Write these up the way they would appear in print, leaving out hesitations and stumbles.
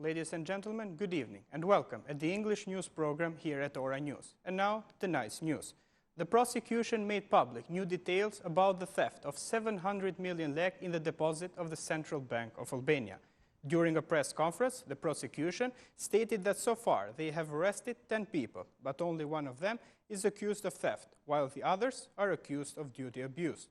ladies and gentlemen, good evening and welcome at the English news program here at Ora News. And now, tonight's news. The prosecution made public new details about the theft of 700 million lek in the deposit of the Central Bank of Albania. During a press conference, the prosecution stated that so far they have arrested 10 people, but only one of them is accused of theft, while the others are accused of duty abuse.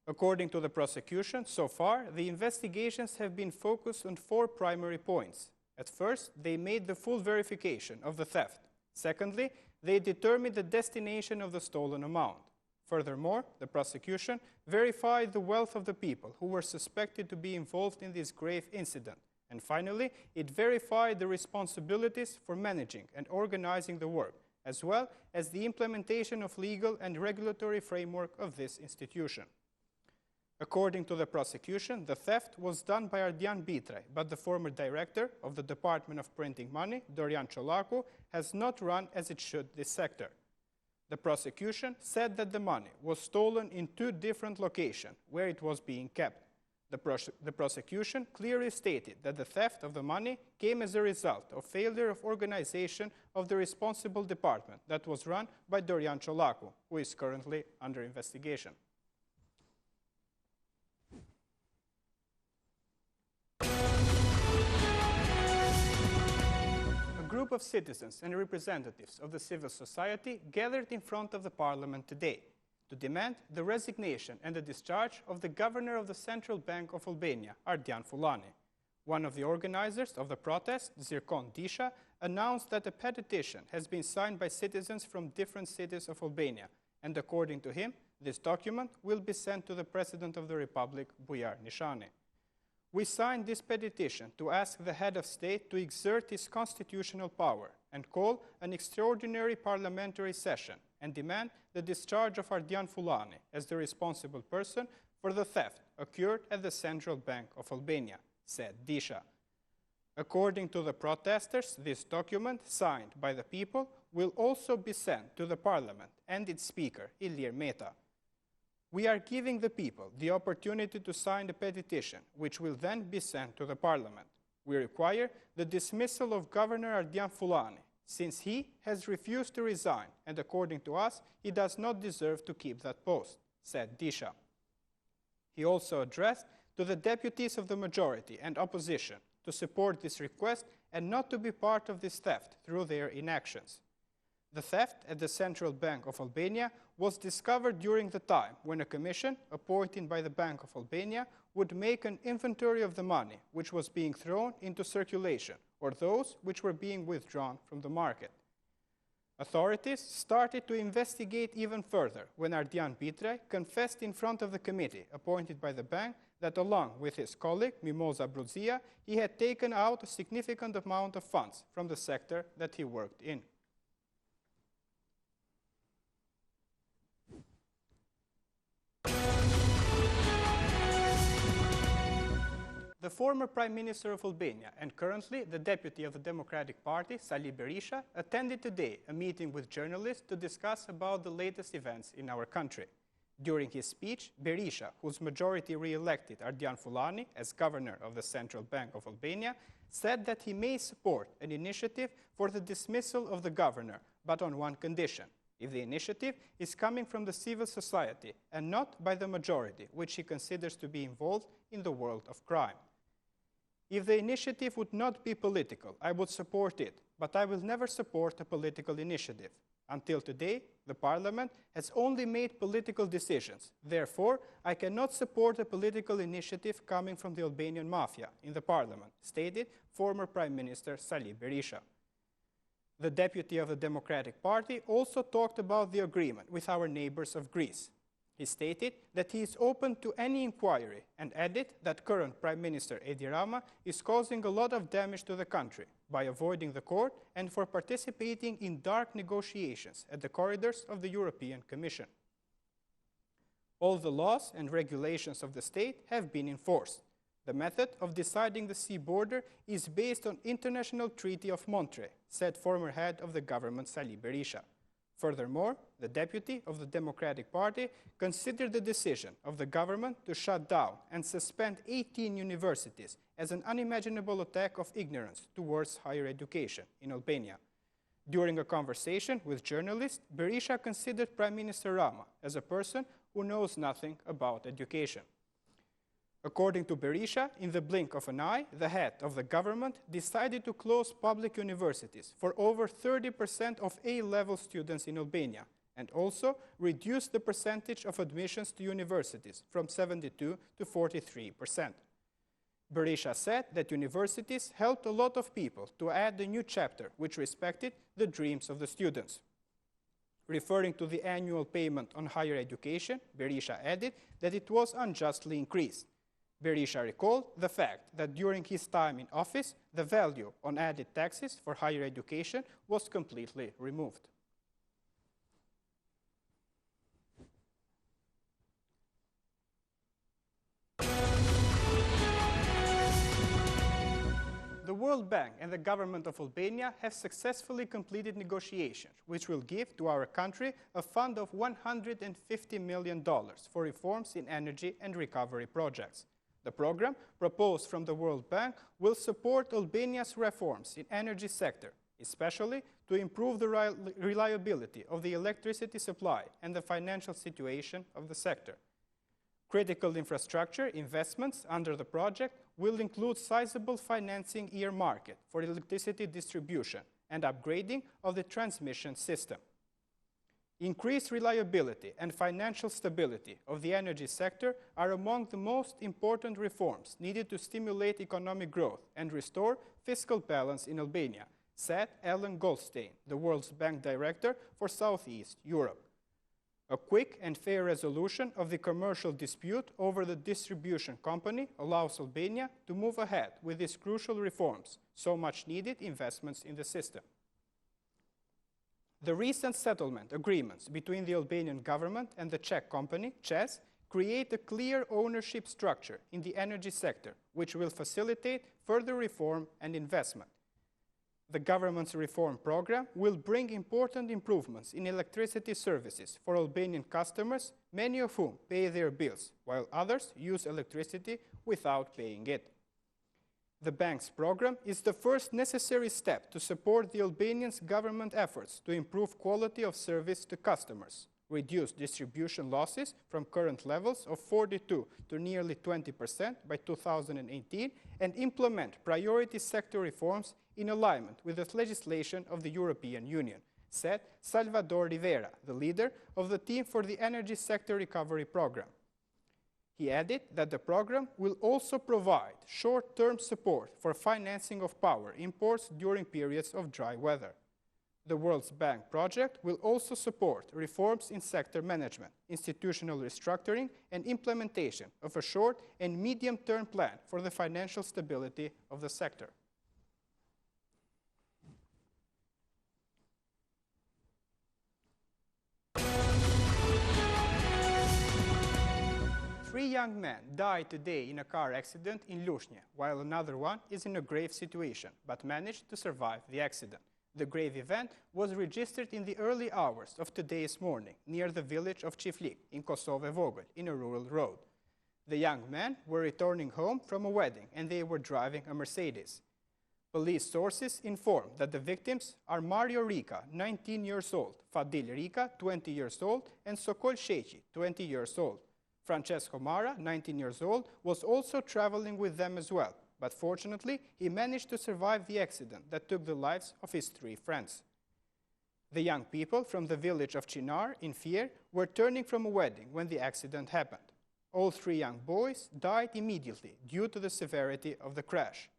According to the prosecution, so far, the investigations have been focused on 4 primary points. At first, they made the full verification of the theft. Secondly, they determined the destination of the stolen amount. Furthermore, the prosecution verified the wealth of the people who were suspected to be involved in this grave incident. And finally, it verified the responsibilities for managing and organizing the work, as well as the implementation of legal and regulatory framework of this institution. According to the prosecution, the theft was done by Ardian Bitraj, but the former director of the Department of Printing Money, Dorian Çolaku, has not run as it should this sector. The prosecution said that the money was stolen in 2 different locations where it was being kept. The prosecution clearly stated that the theft of the money came as a result of failure of organization of the responsible department that was run by Dorian Çolaku, who is currently under investigation. A group of citizens and representatives of the civil society gathered in front of the parliament today to demand the resignation and the discharge of the governor of the Central Bank of Albania, Ardian Fullani. One of the organizers of the protest, Zirkon Disha, announced that a petition has been signed by citizens from different cities of Albania, and according to him, this document will be sent to the President of the Republic, Bujar Nishani. We signed this petition to ask the head of state to exert his constitutional power and call an extraordinary parliamentary session and demand the discharge of Ardian Fullani as the responsible person for the theft occurred at the Central Bank of Albania, said Disha. According to the protesters, this document, signed by the people, will also be sent to the parliament and its speaker, Ilir Meta. We are giving the people the opportunity to sign the petition, which will then be sent to the parliament. We require the dismissal of Governor Ardian Fullani, since he has refused to resign, and according to us, he does not deserve to keep that post, said Disha. He also addressed to the deputies of the majority and opposition to support this request and not to be part of this theft through their inactions. The theft at the Central Bank of Albania was discovered during the time when a commission appointed by the Bank of Albania would make an inventory of the money which was being thrown into circulation or those which were being withdrawn from the market. Authorities started to investigate even further when Ardian Bitraj confessed in front of the committee appointed by the bank that along with his colleague Mimoza Bruzia, he had taken out a significant amount of funds from the sector that he worked in. The former Prime Minister of Albania and currently the deputy of the Democratic Party, Sali Berisha, attended today a meeting with journalists to discuss about the latest events in our country. During his speech, Berisha, whose majority re-elected Ardian Fullani as governor of the Central Bank of Albania, said that he may support an initiative for the dismissal of the governor, but on one condition: if the initiative is coming from the civil society and not by the majority, which he considers to be involved in the world of crime. If the initiative would not be political, I would support it, but I will never support a political initiative. Until today, the parliament has only made political decisions. Therefore, I cannot support a political initiative coming from the Albanian mafia in the parliament, stated former Prime Minister Sali Berisha. The deputy of the Democratic Party also talked about the agreement with our neighbors of Greece. He stated that he is open to any inquiry and added that current Prime Minister Edi Rama is causing a lot of damage to the country by avoiding the court and for participating in dark negotiations at the corridors of the European Commission. All the laws and regulations of the state have been enforced. The method of deciding the sea border is based on International Treaty of Montreux, said former head of the government Sali Berisha. Furthermore, the deputy of the Democratic Party considered the decision of the government to shut down and suspend 18 universities as an unimaginable attack of ignorance towards higher education in Albania. During a conversation with journalists, Berisha considered Prime Minister Rama as a person who knows nothing about education. According to Berisha, in the blink of an eye, the head of the government decided to close public universities for over 30% of A-level students in Albania, and also reduce the percentage of admissions to universities from 72 to 43%. Berisha said that universities helped a lot of people to add a new chapter which respected the dreams of the students. Referring to the annual payment on higher education, Berisha added that it was unjustly increased. Berisha recalled the fact that during his time in office, the value on added taxes for higher education was completely removed. The World Bank and the government of Albania have successfully completed negotiations, which will give to our country a fund of $150 million for reforms in energy and recovery projects. The program, proposed from the World Bank, will support Albania's reforms in energy sector, especially to improve the reliability of the electricity supply and the financial situation of the sector. Critical infrastructure investments under the project will include sizable financing earmarked for electricity distribution and upgrading of the transmission system. Increased reliability and financial stability of the energy sector are among the most important reforms needed to stimulate economic growth and restore fiscal balance in Albania, said Alan Goldstein, the World Bank Director for Southeast Europe. A quick and fair resolution of the commercial dispute over the distribution company allows Albania to move ahead with these crucial reforms, so much needed investments in the system. The recent settlement agreements between the Albanian government and the Czech company, ČEZ, create a clear ownership structure in the energy sector, which will facilitate further reform and investment. The government's reform program will bring important improvements in electricity services for Albanian customers, many of whom pay their bills, while others use electricity without paying it. The bank's program is the first necessary step to support the Albanian government efforts to improve quality of service to customers, reduce distribution losses from current levels of 42% to nearly 20% by 2018, and implement priority sector reforms in alignment with the legislation of the European Union, said Salvador Rivera, the leader of the team for the Energy Sector Recovery Program. He added that the program will also provide short-term support for financing of power imports during periods of dry weather. The World Bank project will also support reforms in sector management, institutional restructuring, and implementation of a short and medium-term plan for the financial stability of the sector. Three young men died today in a car accident in Lushnje, while another one is in a grave situation, but managed to survive the accident. The grave event was registered in the early hours of today's morning near the village of Çiftlik in Kosovë Vogël, in a rural road. The young men were returning home from a wedding and they were driving a Mercedes. Police sources inform that the victims are Mario Rika, 19 years old, Fadil Rika, 20 years old, and Sokol Sheqi, 20 years old. Francesco Mara, 19 years old, was also traveling with them as well, but fortunately, he managed to survive the accident that took the lives of his three friends. The young people from the village of Chinar in Fier were turning from a wedding when the accident happened. All three young boys died immediately due to the severity of the crash.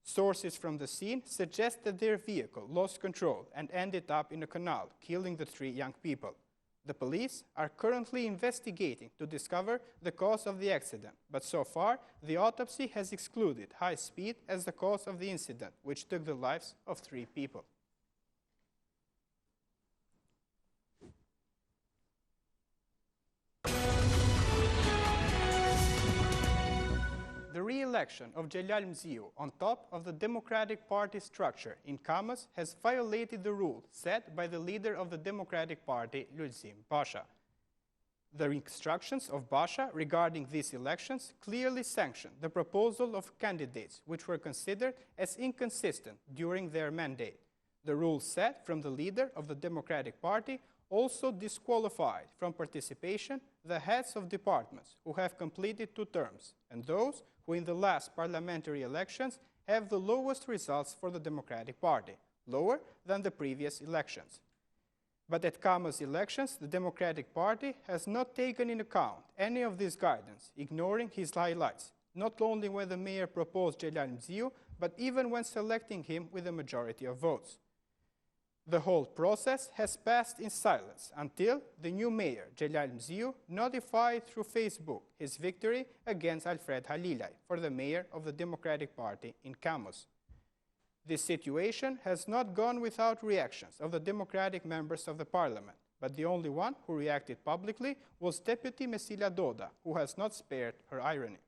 Sources from the scene suggest that their vehicle lost control and ended up in a canal, killing the three young people. The police are currently investigating to discover the cause of the accident, but so far, the autopsy has excluded high speed as the cause of the incident, which took the lives of three people. The re-election election of Celal Mziu on top of the Democratic Party structure in Kamos has violated the rule set by the leader of the Democratic Party, Lulzim Pasha. The instructions of Pasha regarding these elections clearly sanctioned the proposal of candidates which were considered as inconsistent during their mandate. The rules set from the leader of the Democratic Party also disqualified from participation the heads of departments who have completed 2 terms and those who in the last parliamentary elections have the lowest results for the Democratic Party, lower than the previous elections. But at Kamos elections, the Democratic Party has not taken into account any of this guidance, ignoring his highlights, not only when the mayor proposed Celal Mziu, but even when selecting him with a majority of votes. The whole process has passed in silence until the new mayor, Celal Mziu, notified through Facebook his victory against Alfred Halilaj for the mayor of the Democratic Party in Kamos. This situation has not gone without reactions of the Democratic members of the parliament, but the only one who reacted publicly was Deputy Mesila Doda, who has not spared her irony.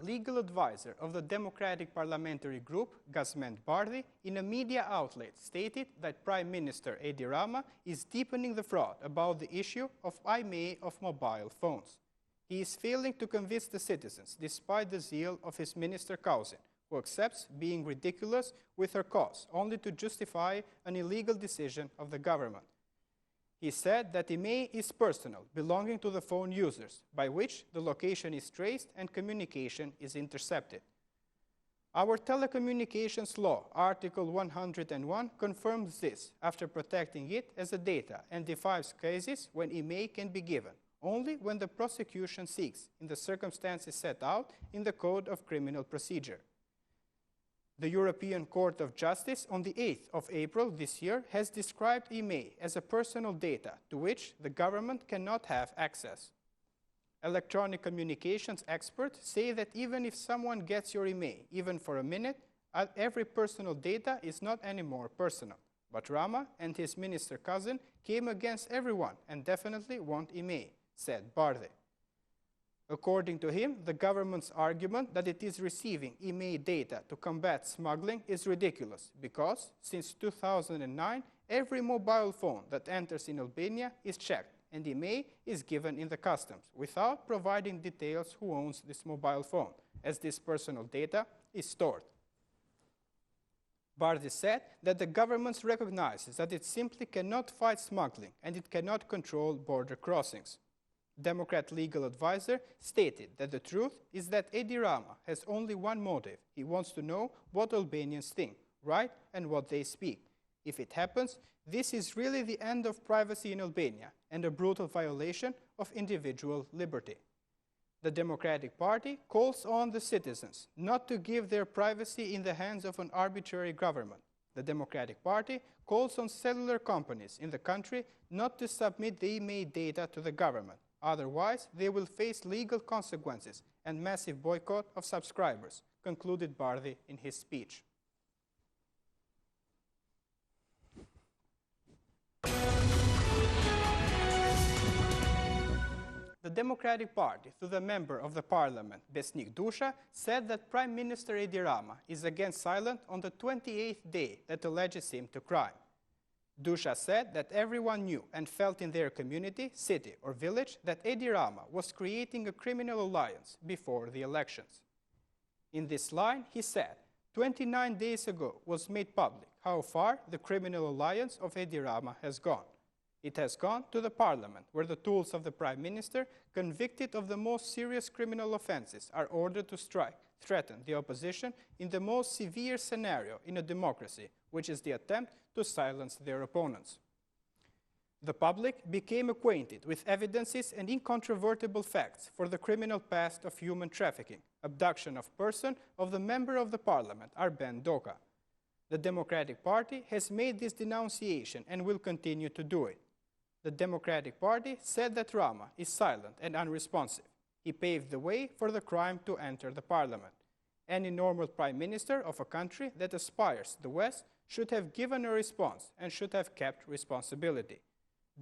Legal advisor of the Democratic Parliamentary Group, Gazmend Bardhi, in a media outlet stated that Prime Minister Edi Rama is deepening the fraud about the issue of IMEI of mobile phones. He is failing to convince the citizens despite the zeal of his minister Kauzin, who accepts being ridiculous with her cause only to justify an illegal decision of the government. He said that IMEI is personal, belonging to the phone users, by which the location is traced and communication is intercepted. Our telecommunications law, Article 101, confirms this after protecting it as a data and defines cases when IMEI can be given, only when the prosecution seeks, in the circumstances set out in the Code of Criminal Procedure. The European Court of Justice on the 8th of April this year has described IMEI as a personal data to which the government cannot have access. Electronic communications experts say that even if someone gets your IMEI, even for a minute, every personal data is not anymore personal. But Rama and his minister cousin came against everyone and definitely want IMEI, said Bardhi. According to him, the government's argument that it is receiving IMEI data to combat smuggling is ridiculous because, since 2009, every mobile phone that enters in Albania is checked and IMEI is given in the customs without providing details who owns this mobile phone, as this personal data is stored. Bardhi said that the government recognizes that it simply cannot fight smuggling and it cannot control border crossings. Democrat legal advisor stated that the truth is that Edi Rama has only one motive. He wants to know what Albanians think, write, and what they speak. If it happens, this is really the end of privacy in Albania and a brutal violation of individual liberty. The Democratic Party calls on the citizens not to give their privacy in the hands of an arbitrary government. The Democratic Party calls on cellular companies in the country not to submit the IMEI data to the government. Otherwise, they will face legal consequences and massive boycott of subscribers, concluded Bardhi in his speech. The Democratic Party, through the member of the parliament, Besnik Dusha, said that Prime Minister Edi Rama is again silent on the 28th day that alleges him to crime. Dusha said that everyone knew and felt in their community, city, or village that Edi Rama was creating a criminal alliance before the elections. In this line, he said, 29 days ago was made public how far the criminal alliance of Edi Rama has gone. It has gone to the parliament, where the tools of the prime minister, convicted of the most serious criminal offenses, are ordered to strike, threaten the opposition in the most severe scenario in a democracy, which is the attempt to silence their opponents. The public became acquainted with evidences and incontrovertible facts for the criminal past of human trafficking, abduction of person of the member of the parliament, Arben Doka. The Democratic Party has made this denunciation and will continue to do it. The Democratic Party said that Rama is silent and unresponsive. He paved the way for the crime to enter the parliament. Any normal prime minister of a country that aspires to the West should have given a response and should have kept responsibility.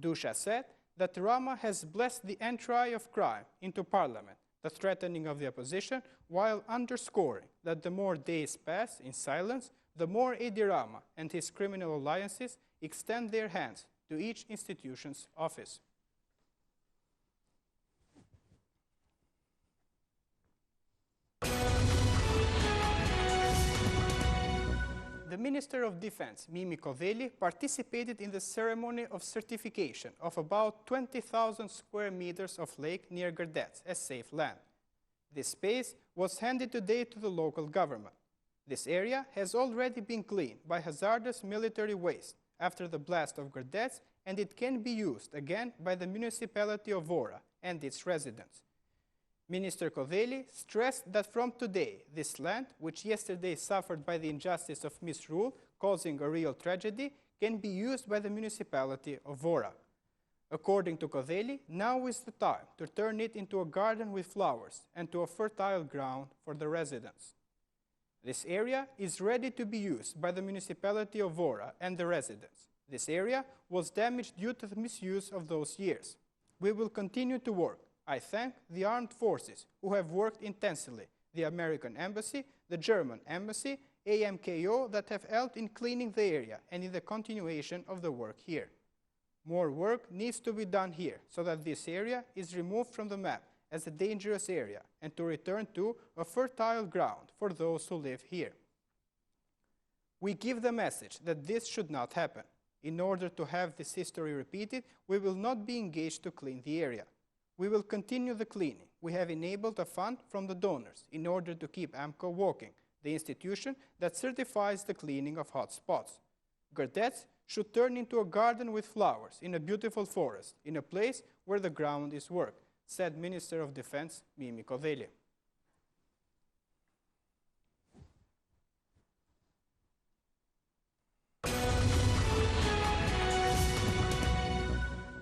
Dusha said that Rama has blessed the entry of crime into parliament, the threatening of the opposition, while underscoring that the more days pass in silence, the more Edi Rama and his criminal alliances extend their hands to each institution's office. The Minister of Defense, Mimi Koveli, participated in the ceremony of certification of about 20,000 square meters of lake near Gardets as safe land. This space was handed today to the local government. This area has already been cleaned by hazardous military waste after the blast of Gardets, and it can be used again by the municipality of Vora and its residents. Minister Koveli stressed that from today, this land, which yesterday suffered by the injustice of misrule, causing a real tragedy, can be used by the municipality of Vora. According to Koveli, now is the time to turn it into a garden with flowers and to a fertile ground for the residents. This area is ready to be used by the municipality of Vora and the residents. This area was damaged due to the misuse of those years. We will continue to work. I thank the armed forces who have worked intensely, the American Embassy, the German Embassy, AMKO that have helped in cleaning the area and in the continuation of the work here. More work needs to be done here so that this area is removed from the map as a dangerous area and to return to a fertile ground for those who live here. We give the message that this should not happen. In order to have this history repeated, we will not be engaged to clean the area. We will continue the cleaning. We have enabled a fund from the donors in order to keep AMCO working, the institution that certifies the cleaning of hot spots. Gardets should turn into a garden with flowers in a beautiful forest, in a place where the ground is worked, said Minister of Defense Mimi Koveli.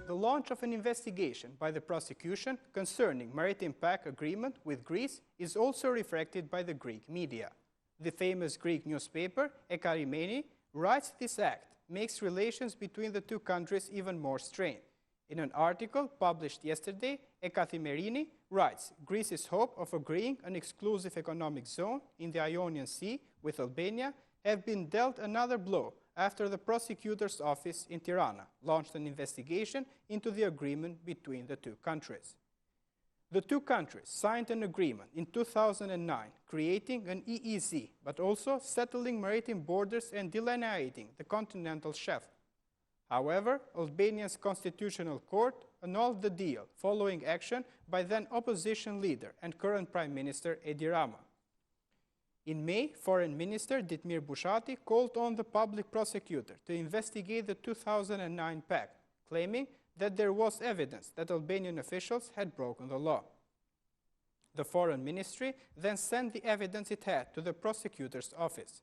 The launch of an investigation by the prosecution concerning Maritime Pact agreement with Greece is also reflected by the Greek media. The famous Greek newspaper, Ekarimeni, writes this act makes relations between the two countries even more strained. In an article published yesterday, Ekathimerini writes, Greece's hope of agreeing an exclusive economic zone in the Ionian Sea with Albania have been dealt another blow after the prosecutor's office in Tirana launched an investigation into the agreement between the two countries. The two countries signed an agreement in 2009 creating an EEZ, but also settling maritime borders and delineating the continental shelf. However, Albania's constitutional court annulled the deal following action by then opposition leader and current Prime Minister Edi Rama. In May, Foreign Minister Ditmir Bushati called on the public prosecutor to investigate the 2009 pact, claiming that there was evidence that Albanian officials had broken the law. The Foreign Ministry then sent the evidence it had to the prosecutor's office.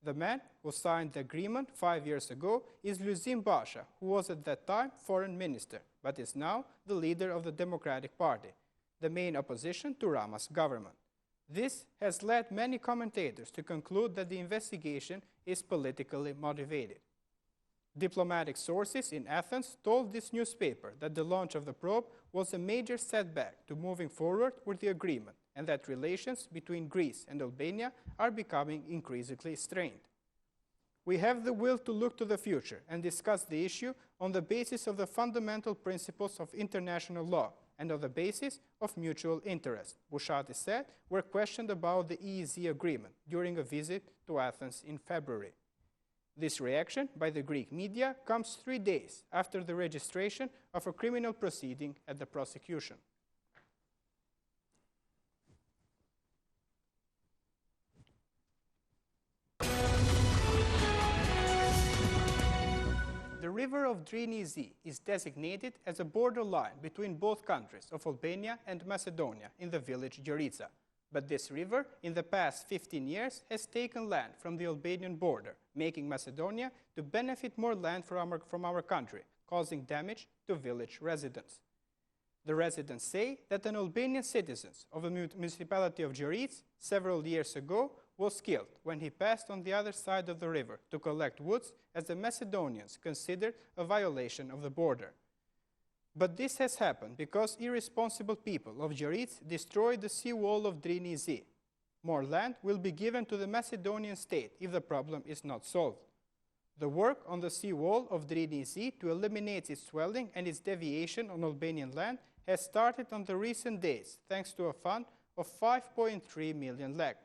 The man who signed the agreement 5 years ago is Luzim Basha, who was at that time Foreign Minister, but is now the leader of the Democratic Party, the main opposition to Rama's government. This has led many commentators to conclude that the investigation is politically motivated. Diplomatic sources in Athens told this newspaper that the launch of the probe was a major setback to moving forward with the agreement and that relations between Greece and Albania are becoming increasingly strained. We have the will to look to the future and discuss the issue on the basis of the fundamental principles of international law and on the basis of mutual interest, Bushati said, were questioned about the EEZ agreement during a visit to Athens in February. This reaction by the Greek media comes 3 days after the registration of a criminal proceeding at the prosecution. The river of Drini Zi is designated as a borderline between both countries of Albania and Macedonia in the village Gjorica. But this river, in the past 15 years, has taken land from the Albanian border, making Macedonia to benefit more land from our country, causing damage to village residents. The residents say that an Albanian citizen of the municipality of Gjorica several years ago was killed when he passed on the other side of the river to collect woods, as the Macedonians considered a violation of the border. But this has happened because irresponsible people of Gjeric destroyed the seawall of Drini Zi. More land will be given to the Macedonian state if the problem is not solved. The work on the seawall of Drini Zi to eliminate its swelling and its deviation on Albanian land has started on the recent days thanks to a fund of 5.3 million lek.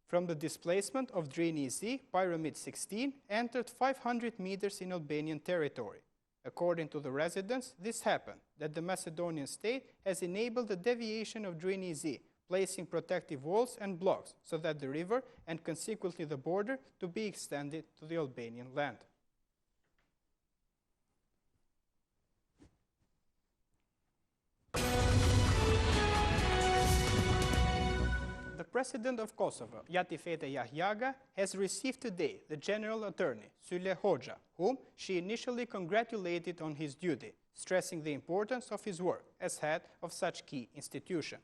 From the displacement of Drini Zi, Pyramid 16 entered 500 meters in Albanian territory. According to the residents, this happened that the Macedonian state has enabled the deviation of Drini Zi, placing protective walls and blocks so that the river and consequently the border to be extended to the Albanian land. The President of Kosovo, Jatifete Jahjaga, has received today the General Attorney, Sule Hoxha, whom she initially congratulated on his duty, stressing the importance of his work as head of such key institution.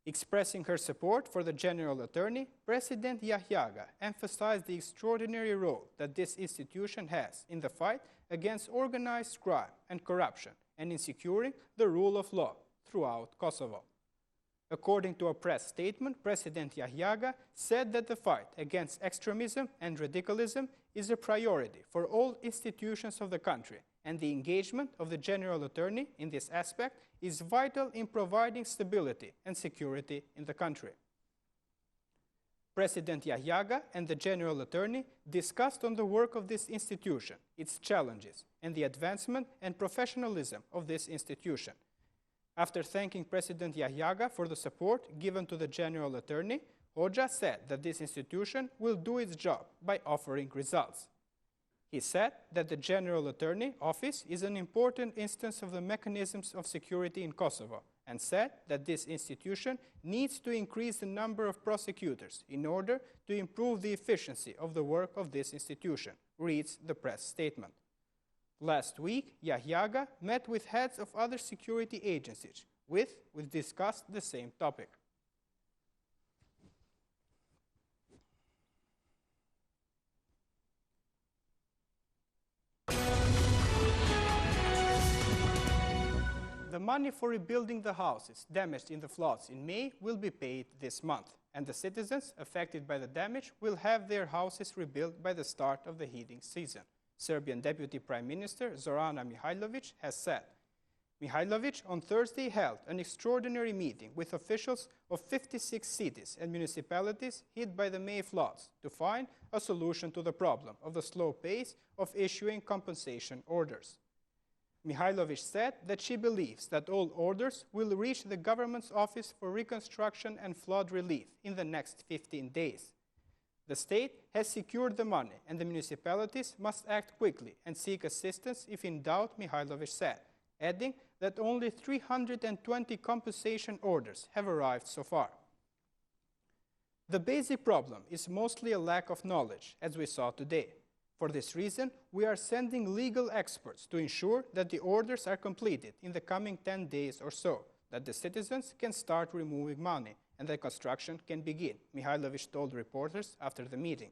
Expressing her support for the General Attorney, President Jahjaga emphasized the extraordinary role that this institution has in the fight against organized crime and corruption and in securing the rule of law throughout Kosovo. According to a press statement, President Jahjaga said that the fight against extremism and radicalism is a priority for all institutions of the country, and the engagement of the General Attorney in this aspect is vital in providing stability and security in the country. President Jahjaga and the General Attorney discussed on the work of this institution, its challenges, and the advancement and professionalism of this institution. After thanking President Jahjaga for the support given to the General Attorney, Hoxha said that this institution will do its job by offering results. He said that the General Attorney Office is an important instance of the mechanisms of security in Kosovo, and said that this institution needs to increase the number of prosecutors in order to improve the efficiency of the work of this institution, reads the press statement. Last week, Jahjaga met with heads of other security agencies, which discussed the same topic. The money for rebuilding the houses damaged in the floods in May will be paid this month, and the citizens affected by the damage will have their houses rebuilt by the start of the heating season, Serbian Deputy Prime Minister Zorana Mihajlović has said. Mihajlović on Thursday held an extraordinary meeting with officials of 56 cities and municipalities hit by the May floods to find a solution to the problem of the slow pace of issuing compensation orders. Mihajlović said that she believes that all orders will reach the government's Office for Reconstruction and Flood Relief in the next 15 days. The state has secured the money, and the municipalities must act quickly and seek assistance if in doubt, Mihajlović said, adding that only 320 compensation orders have arrived so far. The basic problem is mostly a lack of knowledge, as we saw today. For this reason, we are sending legal experts to ensure that the orders are completed in the coming 10 days or so, that the citizens can start removing money and the construction can begin, Mihajlović told reporters after the meeting.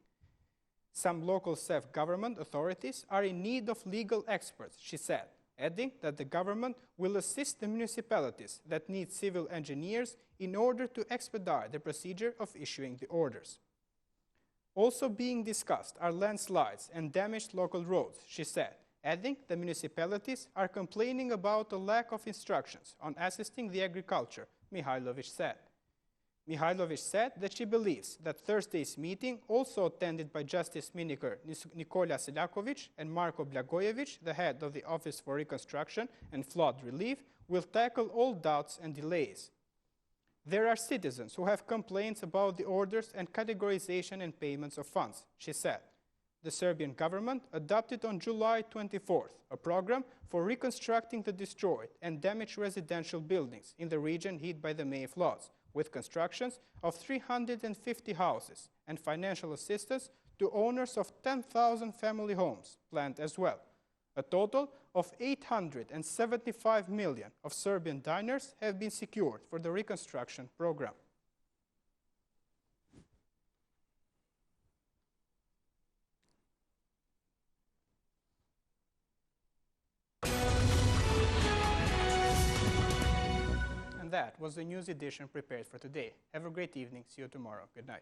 Some local self-government authorities are in need of legal experts, she said, adding that the government will assist the municipalities that need civil engineers in order to expedite the procedure of issuing the orders. Also being discussed are landslides and damaged local roads, she said, adding the municipalities are complaining about a lack of instructions on assisting the agriculture, Mihajlović said. Mihajlović said that she believes that Thursday's meeting, also attended by Justice Minister Nikola Selaković and Marko Blagojević, the head of the Office for Reconstruction and Flood Relief, will tackle all doubts and delays. There are citizens who have complaints about the orders and categorization and payments of funds, she said. The Serbian government adopted on July 24th a program for reconstructing the destroyed and damaged residential buildings in the region hit by the May floods, with constructions of 350 houses and financial assistance to owners of 10,000 family homes planned as well. A total of 875 million of Serbian dinars have been secured for the reconstruction program. And that was the news edition prepared for today. Have a great evening. See you tomorrow. Good night.